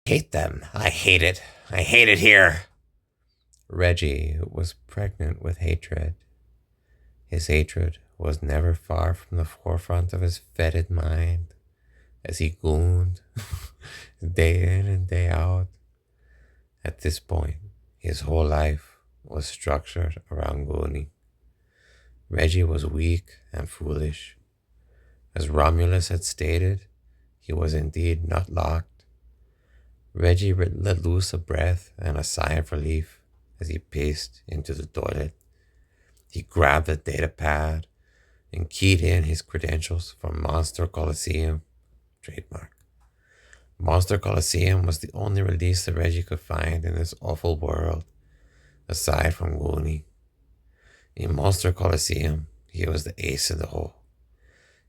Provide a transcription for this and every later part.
Hate them. I hate it. I hate it here. Reggie was pregnant with hatred. His hatred was never far from the forefront of his fetid mind as he gooned day in and day out. At this point, his whole life was structured around gooning. Reggie was weak and foolish. As Romulus had stated, he was indeed not locked. Reggie let loose a breath and a sigh of relief as he paced into the toilet. He grabbed a data pad and keyed in his credentials for Monster Coliseum, trademark. Monster Coliseum was the only release that Reggie could find in this awful world, aside from Goonie. In Monster Coliseum, he was the ace in the hole.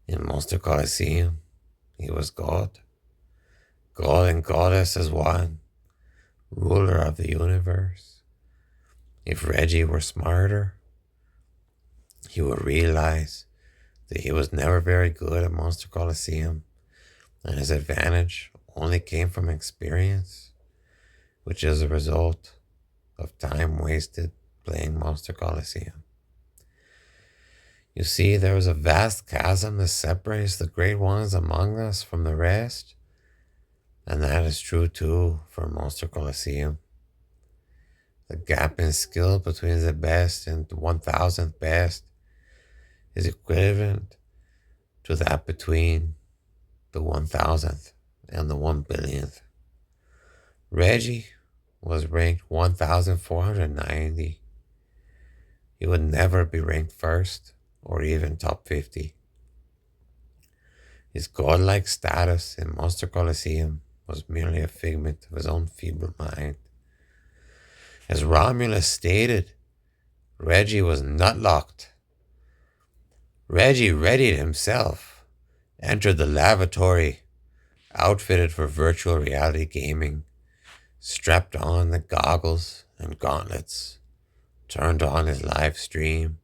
In Monster Coliseum, he was God. God and Goddess as one, ruler of the universe. If Reggie were smarter, he would realize that he was never very good at Monster Coliseum, and his advantage only came from experience, which is a result of time wasted playing Monster Coliseum. You see, there is a vast chasm that separates the great ones among us from the rest, and that is true too for Monster Coliseum. The gap in skill between the best and the 1000th best is equivalent to that between the 1000th and the 1 billionth. Reggie was ranked 1490. He would never be ranked first or even top 50. His godlike status in Monster Coliseum was merely a figment of his own feeble mind. As Romulus stated, Reggie was not locked. Reggie readied himself, entered the lavatory, outfitted for virtual reality gaming, strapped on the goggles and gauntlets, turned on his live stream,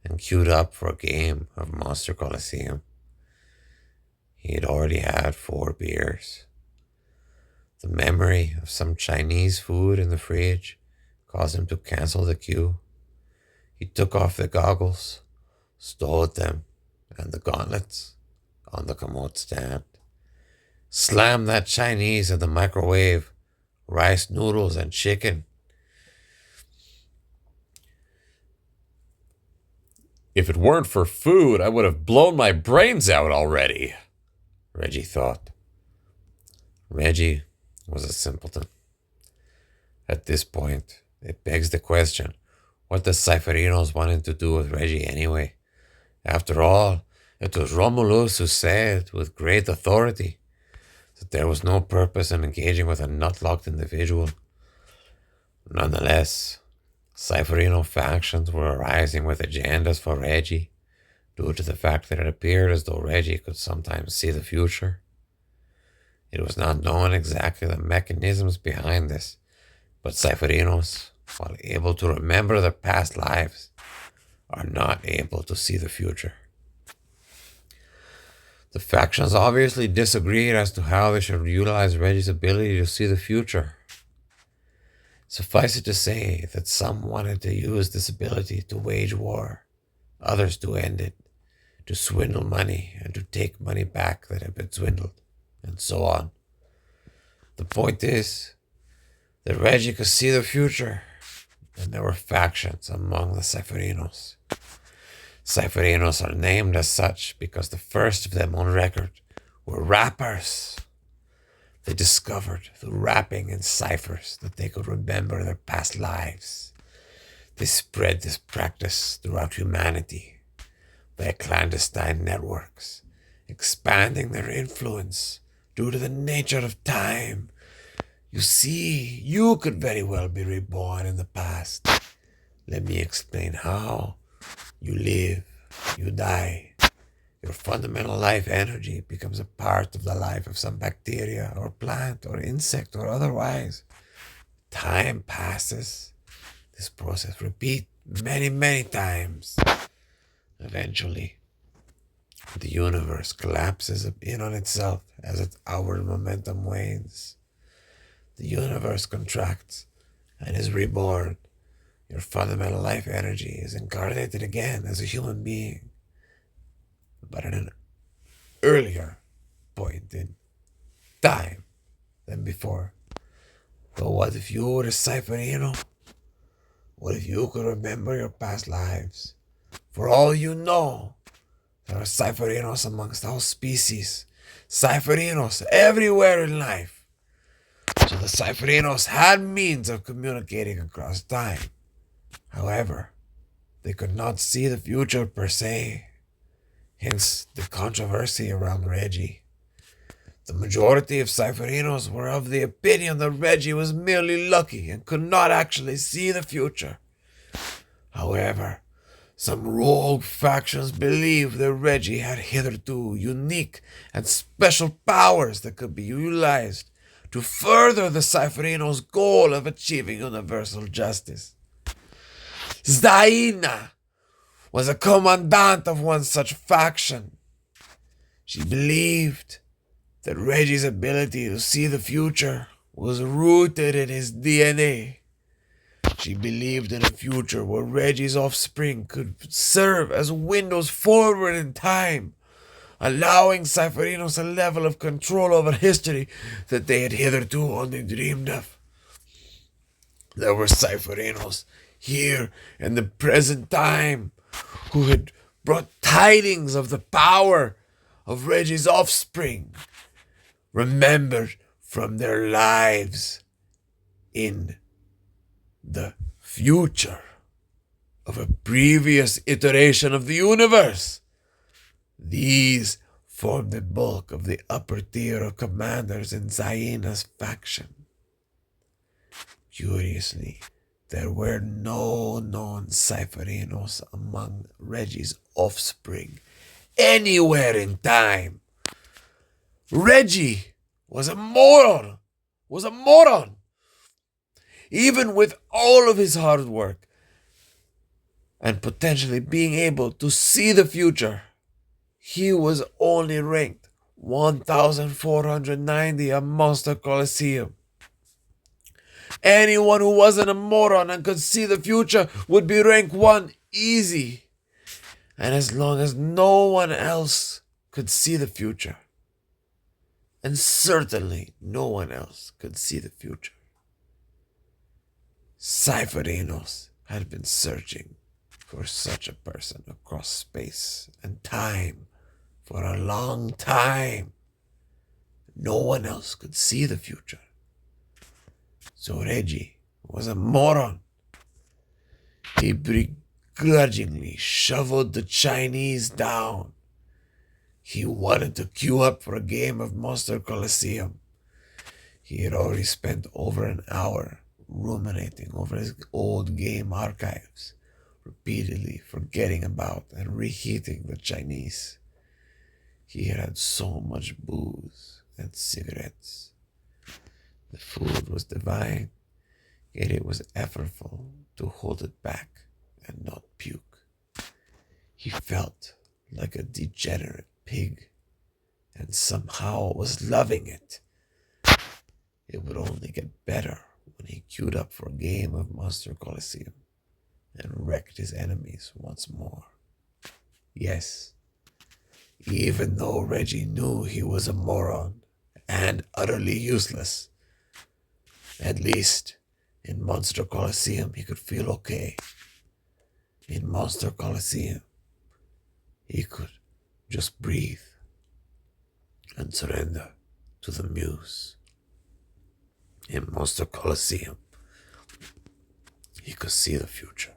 and queued up for a game of Monster Coliseum. He had already had 4 beers. The memory of some Chinese food in the fridge caused him to cancel the queue. He took off the goggles, stowed them and the gauntlets on the commode stand, slammed that Chinese in the microwave, rice noodles and chicken. If it weren't for food, I would have blown my brains out already, Reggie thought. Reggie was a simpleton. At this point, it begs the question, what the Cypherinos wanted to do with Reggie anyway? After all, it was Romulus who said, with great authority, that there was no purpose in engaging with a nut-locked individual. Nonetheless, Cypherino factions were arising with agendas for Reggie, due to the fact that it appeared as though Reggie could sometimes see the future. It was not known exactly the mechanisms behind this, but Cypherinos, while able to remember their past lives, are not able to see the future. The factions obviously disagreed as to how they should utilize Reggie's ability to see the future. Suffice it to say that some wanted to use this ability to wage war, others to end it, to swindle money and to take money back that had been swindled, and so on. The point is that Reggie could see the future, and there were factions among the Cypherinos. Cypherinos are named as such because the first of them on record were rappers. They discovered through rapping in ciphers that they could remember their past lives. They spread this practice throughout humanity via clandestine networks, expanding their influence due to the nature of time. You see, you could very well be reborn in the past. Let me explain how. You live, you die. Your fundamental life energy becomes a part of the life of some bacteria or plant or insect or otherwise. Time passes. This process repeats many, many times. Eventually, the universe collapses in on itself as its outward momentum wanes. The universe contracts and is reborn. Your fundamental life energy is incarnated again as a human being, but at an earlier point in time than before. But what if you were a Cypherino? What if you could remember your past lives? For all you know, there are Cypherinos amongst all species. Cypherinos everywhere in life. So the Cypherinos had means of communicating across time. However, they could not see the future per se. Hence the controversy around Reggie. The majority of Cypherinos were of the opinion that Reggie was merely lucky and could not actually see the future. However, some rogue factions believed that Reggie had hitherto unique and special powers that could be utilized to further the Cypherinos' goal of achieving universal justice. Zaina was a commandant of one such faction. She believed that Reggie's ability to see the future was rooted in his DNA. She believed in a future where Reggie's offspring could serve as windows forward in time, allowing Cypherinos a level of control over history that they had hitherto only dreamed of. There were Cypherinos here in the present time who had brought tidings of the power of Reggie's offspring, remembered from their lives in the future of a previous iteration of the universe. These formed the bulk of the upper tier of commanders in Zaina's faction. Curiously, there were no known Cypherinos among Reggie's offspring anywhere in time. Reggie was a moron. Even with all of his hard work and potentially being able to see the future, he was only ranked 1,490 at Monster Coliseum. Anyone who wasn't a moron and could see the future would be rank 1 easy. And as long as no one else could see the future, and certainly no one else could see the future, Cypherinos had been searching for such a person across space and time for a long time. No one else could see the future. So Reggie was a moron. He begrudgingly shoveled the Chinese down. He wanted to queue up for a game of Monster Coliseum. He had already spent over an hour ruminating over his old game archives, repeatedly forgetting about and reheating the Chinese. He had had so much booze and cigarettes. The food was divine, yet it was effortful to hold it back and not puke. He felt like a degenerate pig, and somehow was loving it. It would only get better when he queued up for a game of Monster Coliseum and wrecked his enemies once more. Yes, even though Reggie knew he was a moron and utterly useless, at least in Monster Coliseum he could feel okay. In Monster Coliseum, he could just breathe and surrender to the muse. In Monster Coliseum, he could see the future.